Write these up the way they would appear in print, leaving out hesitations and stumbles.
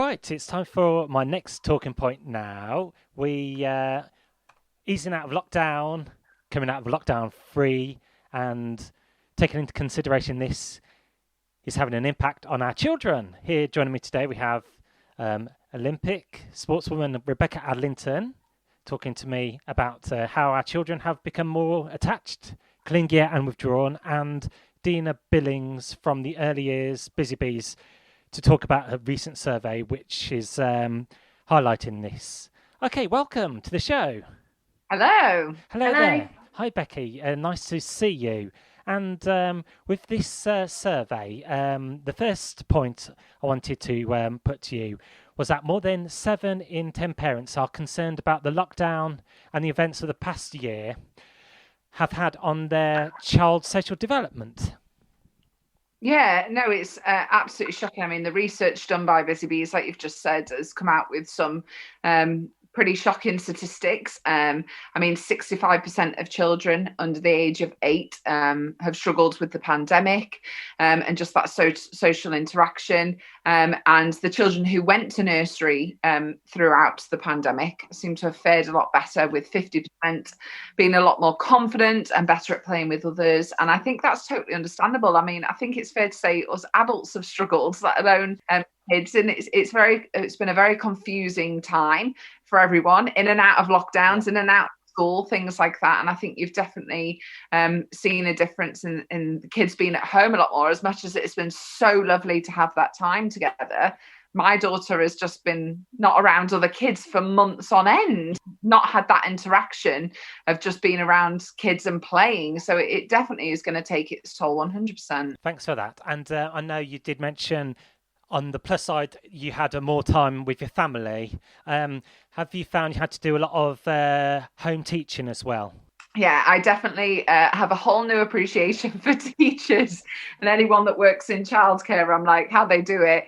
Right, it's time for my next talking point now. We easing out of lockdown, coming out of lockdown free, and taking into consideration this is having an impact on our children. Here joining me today we have Olympic sportswoman Rebecca Adlington talking to me about how our children have become more attached, clingier and withdrawn, and Deena Billings from the Early Years Busy Bees to talk about a recent survey which is highlighting this. Okay, welcome to the show. Hello. Hello there. Hi, Becky. Nice to see you. And with this survey, the first point I wanted to put to you was that more than 7 in 10 parents are concerned about the lockdown and the events of the past year have had on their child's social development. Yeah, no, it's absolutely shocking. I mean, the research done by Busy Bees, like you've just said, has come out with some pretty shocking statistics. I mean, 65% of children under the age of 8 have struggled with the pandemic and just that social interaction. And the children who went to nursery throughout the pandemic seem to have fared a lot better, with 50% being a lot more confident and better at playing with others. And I think that's totally understandable. I mean, I think it's fair to say us adults have struggled, let alone kids, and it's been a very confusing time for everyone, in and out of lockdowns, in and out of school, things like that. And I think you've definitely seen a difference in the kids being at home a lot more, as much as it's been so lovely to have that time together. My daughter has just been not around other kids for months on end, not had that interaction of just being around kids and playing. So it definitely is going to take its toll 100%. Thanks for that. And I know you did mention on the plus side, you had more time with your family. Have you found you had to do a lot of home teaching as well? Yeah, I definitely have a whole new appreciation for teachers and anyone that works in childcare. I'm like, how they do it.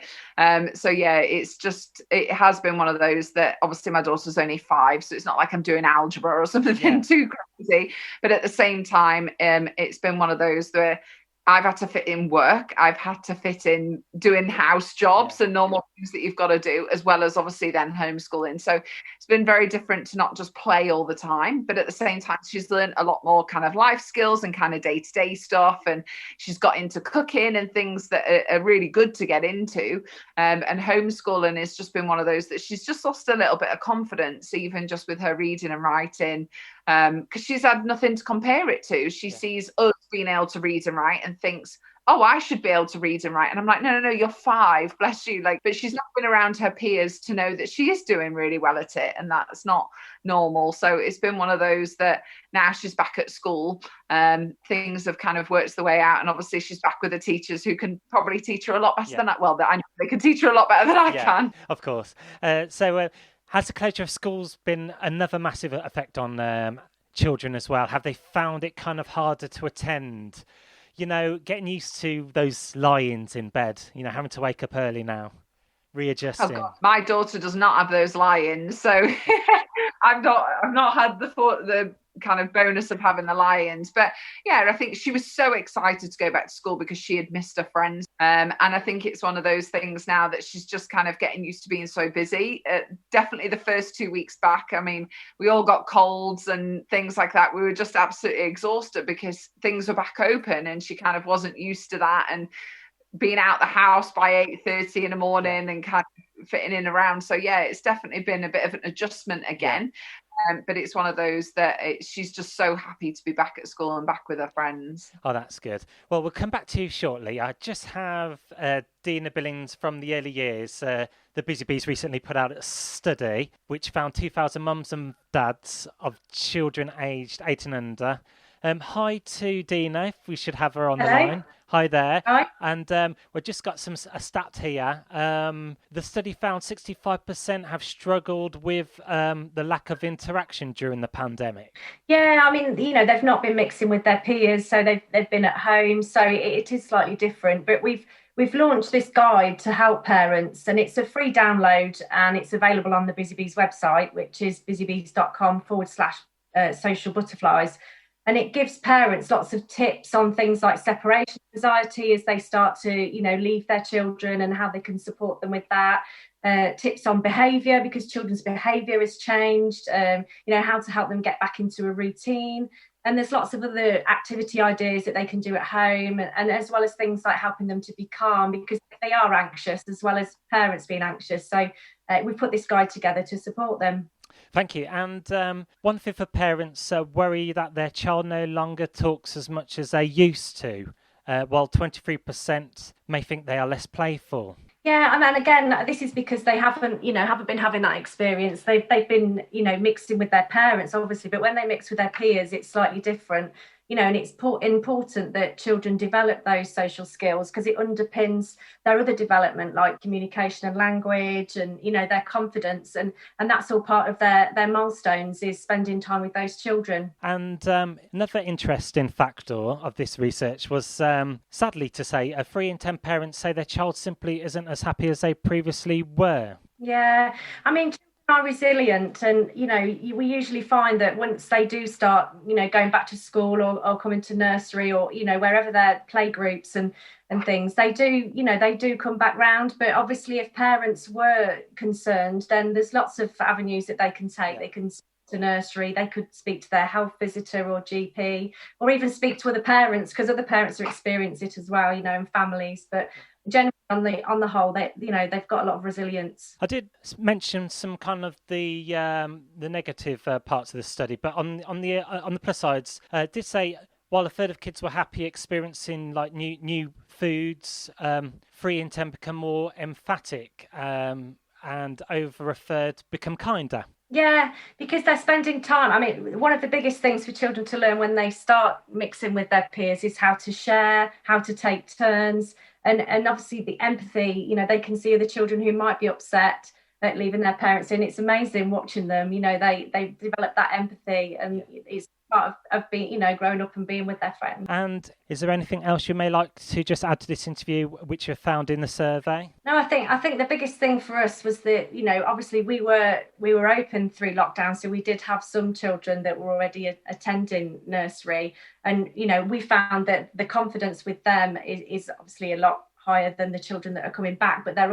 So yeah, it has been one of those that, obviously my daughter's only 5, so it's not like I'm doing algebra or something too crazy. But at the same time, it's been one of those where I've had to fit in work. I've had to fit in doing house jobs and normal things that you've got to do, as well as obviously then homeschooling. So it's been very different to not just play all the time, but at the same time, she's learned a lot more kind of life skills and kind of day-to-day stuff. And she's got into cooking and things that are really good to get into. And homeschooling has just been one of those that she's just lost a little bit of confidence, even just with her reading and writing, because she's had nothing to compare it to. She sees us being able to read and write and thinks, oh, I should be able to read and write. And I'm like, no, you're 5, bless you. Like, but she's not been around her peers to know that she is doing really well at it, and that's not normal. So it's been one of those that now she's back at school, things have kind of worked the way out, and obviously she's back with the teachers who can probably teach her a lot better than I know they can teach her a lot better than I can. Of course. So has the closure of schools been another massive effect on children as well? Have they found it kind of harder to attend? You know, getting used to those lie-ins in bed, you know, having to wake up early now, readjusting. Oh God, my daughter does not have those lie-ins, so I've not had the kind of bonus of having the lie-ins. But yeah, I think she was so excited to go back to school because she had missed her friends. And I think it's one of those things now that she's just kind of getting used to being so busy. Definitely the first 2 weeks back, I mean, we all got colds and things like that. We were just absolutely exhausted because things were back open and she kind of wasn't used to that. And being out the house by 8:30 in the morning and kind of fitting in around. So yeah, it's definitely been a bit of an adjustment again. But it's one of those that she's just so happy to be back at school and back with her friends. Oh, that's good. Well, we'll come back to you shortly. I just have Deena Billings from the Early Years. The Busy Bees recently put out a study which found 2,000 mums and dads of children aged 8 and under. Hi to Deena, if we should have her on the line. Hi there. Hi. And we've just got a stat here. The study found 65% have struggled with the lack of interaction during the pandemic. Yeah, I mean, you know, they've not been mixing with their peers, so they've been at home. So it is slightly different. But we've launched this guide to help parents, and it's a free download, and it's available on the Busy Bees website, which is busybees.com/social butterflies. And it gives parents lots of tips on things like separation anxiety as they start to, leave their children, and how they can support them with that. Tips on behaviour, because children's behaviour has changed, how to help them get back into a routine. And there's lots of other activity ideas that they can do at home, and as well as things like helping them to be calm, because they are anxious as well as parents being anxious. So we put this guide together to support them. Thank you. And one thing for parents worry that their child no longer talks as much as they used to, while 23% may think they are less playful. Yeah, and again, this is because they haven't been having that experience. They've been, mixing with their parents, obviously, but when they mix with their peers, it's slightly different. And it's important that children develop those social skills, because it underpins their other development, like communication and language, and their confidence, and that's all part of their milestones, is spending time with those children. And another interesting factor of this research was, sadly to say, 3 in 10 parents say their child simply isn't as happy as they previously were. Yeah, I mean, are resilient, and we usually find that once they do start going back to school, or coming to nursery, or wherever their play groups and things, they do come back round. But obviously, if parents were concerned, then there's lots of avenues that they can take. They can speak to nursery, they could speak to their health visitor or GP, or even speak to other parents, because other parents are experiencing it as well, and families. But generally, on the whole, they've got a lot of resilience. I did mention some kind of the negative parts of the study, but on the plus sides, did say while a third of kids were happy experiencing like new foods, 3 in 10 become more emphatic, and over a third become kinder. Yeah, because they're spending time. I mean, one of the biggest things for children to learn when they start mixing with their peers is how to share, how to take turns, and obviously the empathy. They can see other children who might be upset at leaving their parents in. It's amazing watching them. They develop that empathy, and it's part of being, growing up and being with their friends. And is there anything else you may like to just add to this interview which you found in the survey? No, I think the biggest thing for us was that, obviously we were open through lockdown, so we did have some children that were already attending nursery, and we found that the confidence with them is obviously a lot higher than the children that are coming back, but they're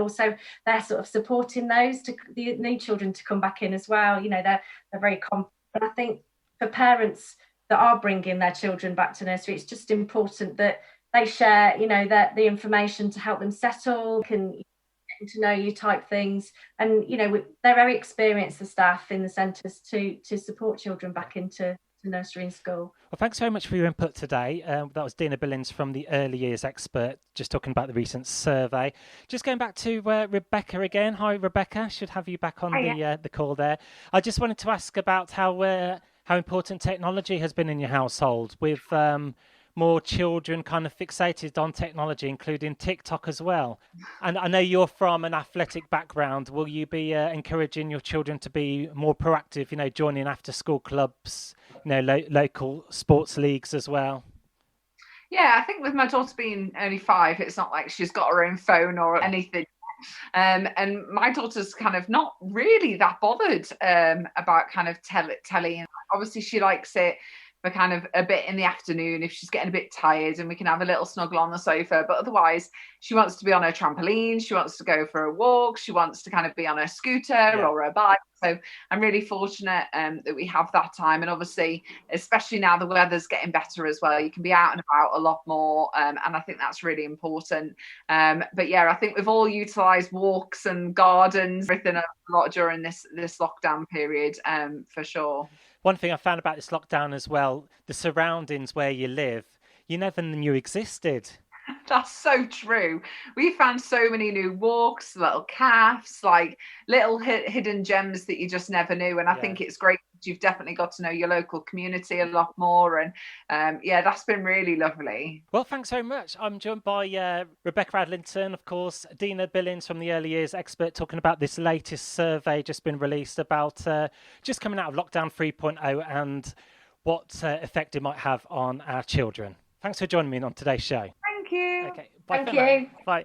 sort of supporting the new children to come back in as well. They're very confident. And I think for parents that are bringing their children back to nursery, it's just important that they share, the information to help them settle, can get to know you type things. And, they're very experienced, the staff in the centres, to support children back into nursery and school. Well, thanks very much for your input today. That was Deena Billings from the Early Years Expert, just talking about the recent survey. Just going back to Rebecca again. Hi, Rebecca. Should have you back on the call there. I just wanted to ask about how important technology has been in your household, with more children kind of fixated on technology, including TikTok as well. And I know you're from an athletic background. Will you be encouraging your children to be more proactive, joining after school clubs, local sports leagues as well? Yeah, I think with my daughter being only 5, it's not like she's got her own phone or anything. And my daughter's kind of not really that bothered about kind of telly. Obviously, she likes it for kind of a bit in the afternoon if she's getting a bit tired, and we can have a little snuggle on the sofa. But otherwise, she wants to be on her trampoline, she wants to go for a walk, she wants to kind of be on her scooter or her bike. So I'm really fortunate that we have that time. And obviously, especially now the weather's getting better as well, you can be out and about a lot more. And I think that's really important. But yeah, I think we've all utilised walks and gardens, everything a lot during this lockdown period, for sure. One thing I found about this lockdown as well, the surroundings where you live, you never knew existed. That's so true. We found so many new walks, little cafes, like little hidden gems that you just never knew. And I think it's great that you've definitely got to know your local community a lot more. And that's been really lovely. Well, thanks very much. I'm joined by Rebecca Adlington, of course, Deena Billings from the Early Years Expert, talking about this latest survey just been released about just coming out of lockdown 3.0 and what effect it might have on our children. Thanks for joining me on today's show. Thank you. Okay, bye. Thank you. Bye.